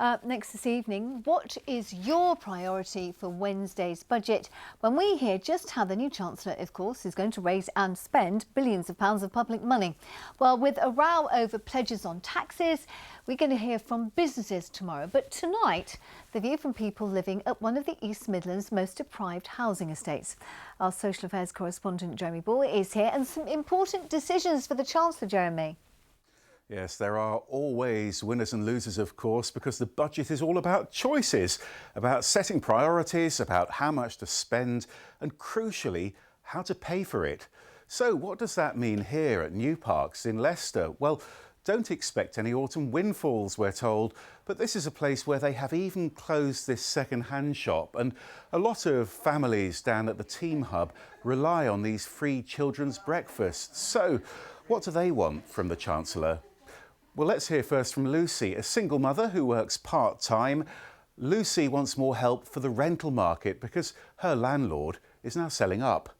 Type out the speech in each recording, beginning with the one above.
Next this evening, what is your priority for Wednesday's budget? When we hear just how the new Chancellor, of course, is going to raise and spend billions of pounds of public money. Well, with a row over pledges on taxes, we're going to hear from businesses tomorrow. But tonight, the view from people living at one of the East Midlands' most deprived housing estates. Our social affairs correspondent, Jeremy Ball, is here, and some important decisions for the Chancellor, Jeremy. Yes, there are always winners and losers, of course, because the budget is all about choices, about setting priorities, about how much to spend and, crucially, how to pay for it. So what does that mean here at Newparks in Leicester? Well, don't expect any autumn windfalls, we're told, but this is a place where they have even closed this second-hand shop, and a lot of families down at the Team Hub rely on these free children's breakfasts. So what do they want from the Chancellor? Well, let's hear first from Lucy, a single mother who works part-time. Lucy wants more help for the rental market because her landlord is now selling up.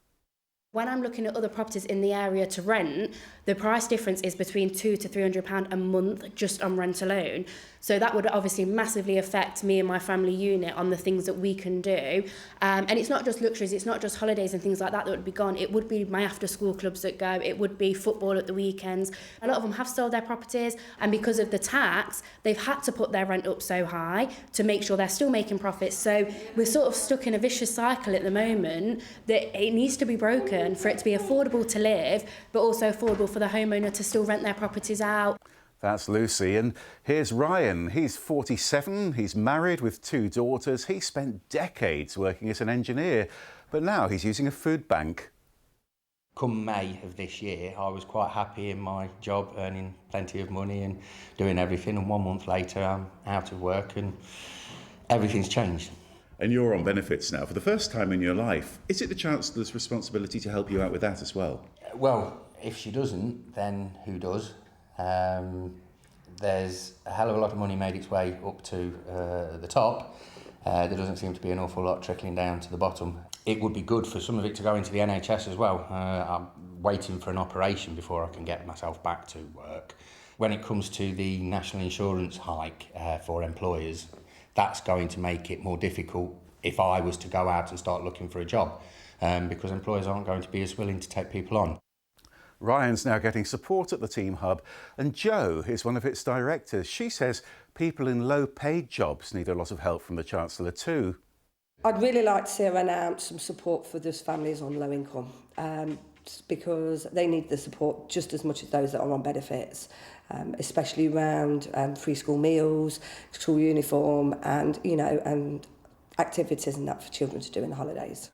When I'm looking at other properties in the area to rent, the price difference is between £200 to £300 a month just on rent alone. So that would obviously massively affect me and my family unit on the things that we can do. And it's not just luxuries, it's not just holidays and things like that would be gone. It would be my after school clubs that go, it would be football at the weekends. A lot of them have sold their properties, and because of the tax, they've had to put their rent up so high to make sure they're still making profits. So we're sort of stuck in a vicious cycle at the moment that it needs to be broken for it to be affordable to live, but also affordable for the homeowner to still rent their properties out. That's Lucy. And here's Ryan. He's 47, he's married with 2 daughters. He spent decades working as an engineer, but now he's using a food bank. Come May of this year, I was quite happy in my job, earning plenty of money and doing everything. And 1 month later, I'm out of work and everything's changed. And you're on benefits now for the first time in your life. Is it the Chancellor's responsibility to help you out with that as well? Well, if she doesn't, then who does? There's a hell of a lot of money made its way up to the top. There doesn't seem to be an awful lot trickling down to the bottom. It would be good for some of it to go into the NHS as well. I'm waiting for an operation before I can get myself back to work. When it comes to the national insurance hike for employers, that's going to make it more difficult if I was to go out and start looking for a job, because employers aren't going to be as willing to take people on. Ryan's now getting support at the Team Hub, and Jo is one of its directors. She says people in low-paid jobs need a lot of help from the Chancellor too. I'd really like to see her announce some support for those families on low income, because they need the support just as much as those that are on benefits, especially around free school meals, school uniform, and and activities and that for children to do in the holidays.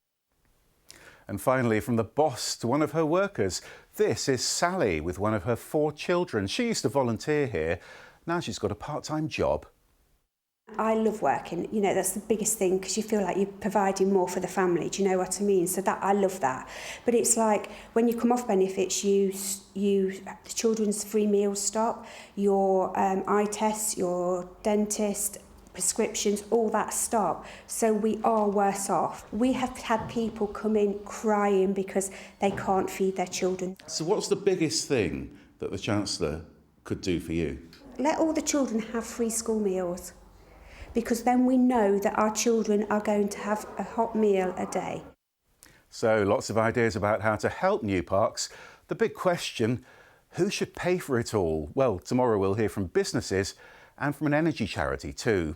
And finally, from the boss to one of her workers, this is Sally with one of her 4 children. She used to volunteer here. Now she's got a part-time job. I love working, that's the biggest thing, because you feel like you're providing more for the family, do you know what I mean? So that I love that. But it's like when you come off benefits, the children's free meals stop, your eye tests, your dentist, prescriptions, all that stop. So we are worse off. We have had people come in crying because they can't feed their children. So what's the biggest thing that the Chancellor could do for you? Let all the children have free school meals, because then we know that our children are going to have a hot meal a day. So lots of ideas about how to help Newparks. The big question, who should pay for it all? Well, tomorrow we'll hear from businesses and from an energy charity too.